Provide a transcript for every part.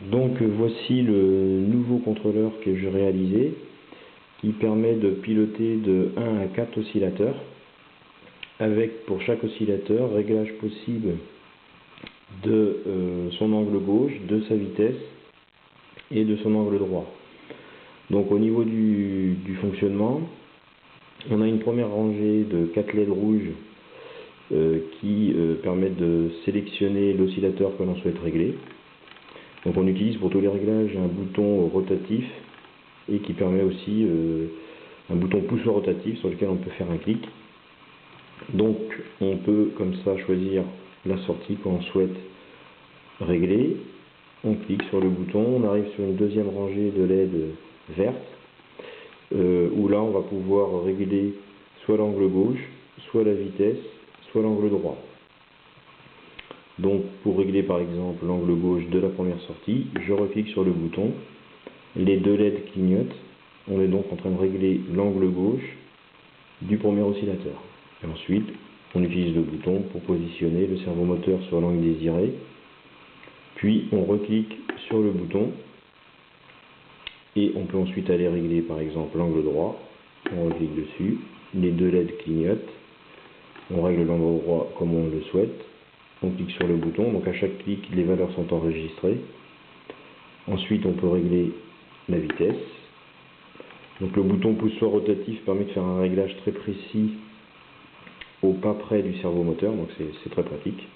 Donc voici le nouveau contrôleur que j'ai réalisé, qui permet de piloter de 1 à 4 oscillateurs, avec pour chaque oscillateur réglage possible de son angle gauche, de sa vitesse et de son angle droit. Donc au niveau du fonctionnement, on a une première rangée de 4 LED rouges qui permettent de sélectionner l'oscillateur que l'on souhaite régler. Donc on utilise pour tous les réglages un bouton rotatif et qui permet aussi un bouton pouce rotatif sur lequel on peut faire un clic. Donc on peut comme ça choisir la sortie qu'on souhaite régler. On clique sur le bouton, on arrive sur une deuxième rangée de LED verte où là on va pouvoir régler soit l'angle gauche, soit la vitesse, soit l'angle droit. Donc pour régler par exemple l'angle gauche de la première sortie, je reclique sur le bouton, les deux LED clignotent, on est donc en train de régler l'angle gauche du premier oscillateur. Et ensuite, on utilise le bouton pour positionner le servomoteur sur l'angle désiré, puis on reclique sur le bouton et on peut ensuite aller régler par exemple l'angle droit, on reclique dessus, les deux LED clignotent, on règle l'angle droit comme on le souhaite. On clique sur le bouton, donc à chaque clic, les valeurs sont enregistrées. Ensuite, on peut régler la vitesse. Donc le bouton pouce rotatif permet de faire un réglage très précis au pas près du servomoteur, donc c'est très pratique.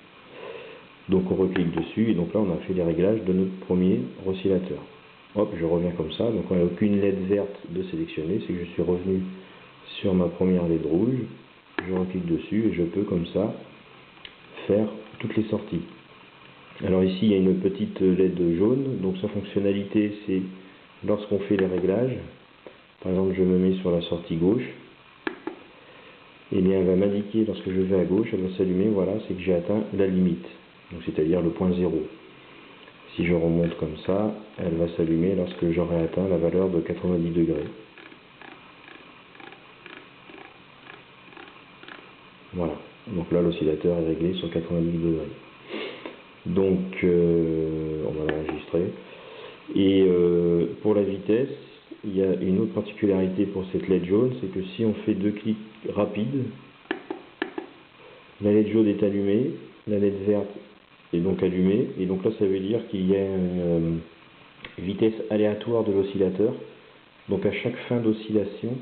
Donc on reclique dessus, et donc là on a fait les réglages de notre premier oscillateur. Hop, je reviens comme ça, donc on n'a aucune LED verte de sélectionner, c'est que je suis revenu sur ma première LED rouge, je reclique dessus et je peux comme ça faire toutes les sorties. Alors ici il y a une petite LED jaune, donc sa fonctionnalité c'est lorsqu'on fait les réglages, par exemple je me mets sur la sortie gauche, et bien elle va m'indiquer lorsque je vais à gauche, elle va s'allumer, voilà, c'est que j'ai atteint la limite, donc c'est-à-dire le point 0. Si je remonte comme ça, elle va s'allumer lorsque j'aurai atteint la valeur de 90 degrés. Voilà, donc là l'oscillateur est réglé sur 90 degrés. Donc on va l'enregistrer. Et pour la vitesse, il y a une autre particularité pour cette LED jaune, c'est que si on fait deux clics rapides, la LED jaune est allumée, la LED verte est donc allumée, et donc là ça veut dire qu'il y a une vitesse aléatoire de l'oscillateur. Donc à chaque fin d'oscillation,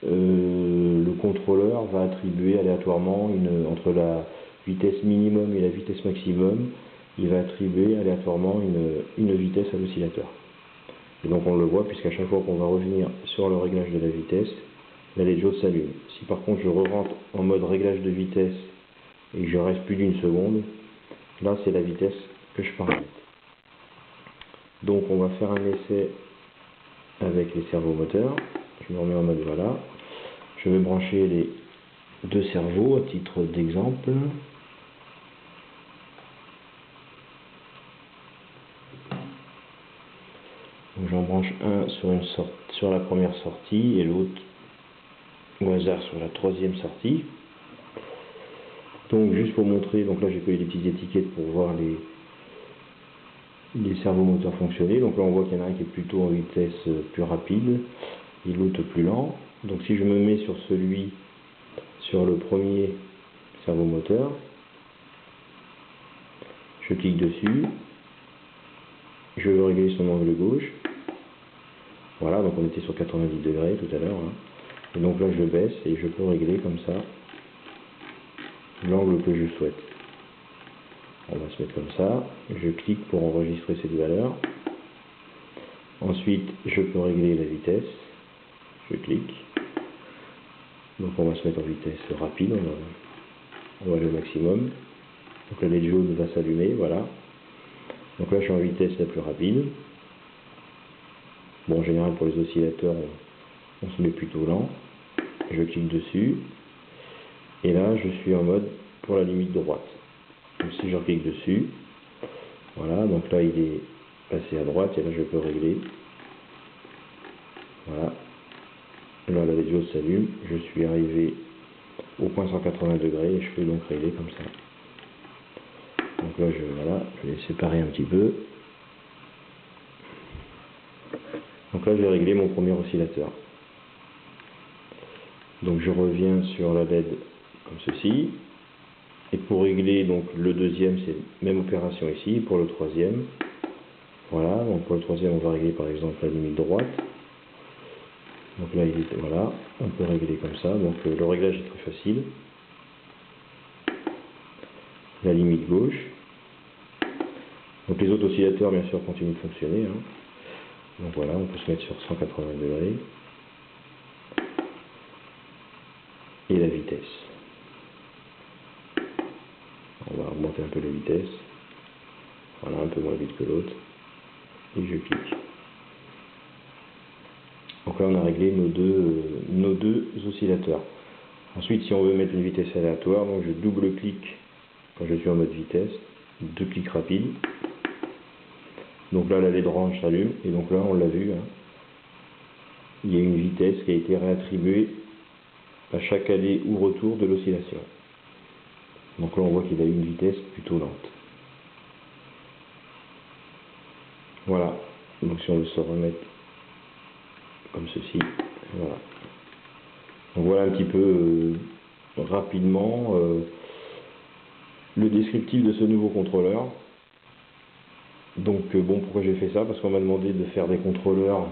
le contrôleur va attribuer aléatoirement entre la vitesse minimum et la vitesse maximum, il va attribuer aléatoirement une vitesse à l'oscillateur. Et donc on le voit puisqu'à chaque fois qu'on va revenir sur le réglage de la vitesse, la LED jaune s'allume. Si par contre je rentre en mode réglage de vitesse et que je reste plus d'une seconde, là c'est la vitesse que je paramètre. Donc on va faire un essai avec les servomoteurs. Je me remets en mode voilà. Je vais brancher les deux servos à titre d'exemple. J'en branche un sur la première sortie et l'autre au hasard sur la troisième sortie. Donc juste pour montrer, donc là j'ai collé des petites étiquettes pour voir les servomoteurs fonctionner. Donc là on voit qu'il y en a un qui est plutôt en vitesse plus rapide et l'autre plus lent. Donc si je me mets sur le premier servomoteur, je clique dessus, je veux régler son angle gauche. Voilà, donc on était sur 90 degrés tout à l'heure. Hein. Et donc là je baisse et je peux régler comme ça l'angle que je souhaite. On va se mettre comme ça, je clique pour enregistrer cette valeur. Ensuite je peux régler la vitesse, je clique. Donc on va se mettre en vitesse rapide, on va aller au maximum. Donc la LED jaune va s'allumer, voilà. Donc là je suis en vitesse la plus rapide. Bon, en général pour les oscillateurs on se met plutôt lent. Je clique dessus. Et là je suis en mode pour la limite droite. Donc si je clique dessus, voilà, donc là il est passé à droite et là je peux régler. Voilà. Là la LED jaune s'allume, je suis arrivé au point 180 degrés et je peux donc régler comme ça. Donc là je vais séparer un petit peu. Donc là j'ai réglé mon premier oscillateur. Donc je reviens sur la LED comme ceci. Et pour régler donc le deuxième, c'est la même opération ici. Pour le troisième, voilà. Donc pour le troisième, on va régler par exemple la limite droite. Donc là, voilà, on peut régler comme ça. Donc le réglage est très facile. La limite gauche. Donc les autres oscillateurs, bien sûr, continuent de fonctionner. Donc voilà, on peut se mettre sur 180 degrés. Et la vitesse. On va augmenter un peu la vitesse. Voilà, un peu moins vite que l'autre. Et je clique. Donc là, on a réglé nos deux oscillateurs. Ensuite, si on veut mettre une vitesse aléatoire, donc je double-clique quand je suis en mode vitesse, deux clics rapides. Donc là, la LED orange s'allume, et donc là, on l'a vu, il y a une vitesse qui a été réattribuée à chaque aller ou retour de l'oscillation. Donc là, on voit qu'il a eu une vitesse plutôt lente. Voilà. Donc si on veut se remettre comme ceci, voilà. Donc voilà un petit peu rapidement le descriptif de ce nouveau contrôleur. Donc bon, pourquoi j'ai fait ça? Parce qu'on m'a demandé de faire des contrôleurs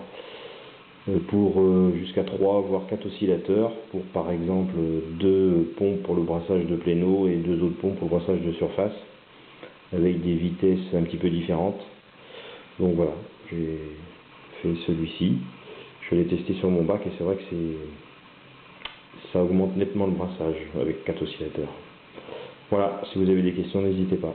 pour jusqu'à 3 voire 4 oscillateurs, pour par exemple 2 pompes pour le brassage de pléno et 2 autres pompes pour le brassage de surface, avec des vitesses un petit peu différentes. Donc voilà, j'ai fait celui-ci. Je l'ai testé sur mon bac et c'est vrai que ça augmente nettement le brassage avec 4 oscillateurs. Voilà, si vous avez des questions, n'hésitez pas.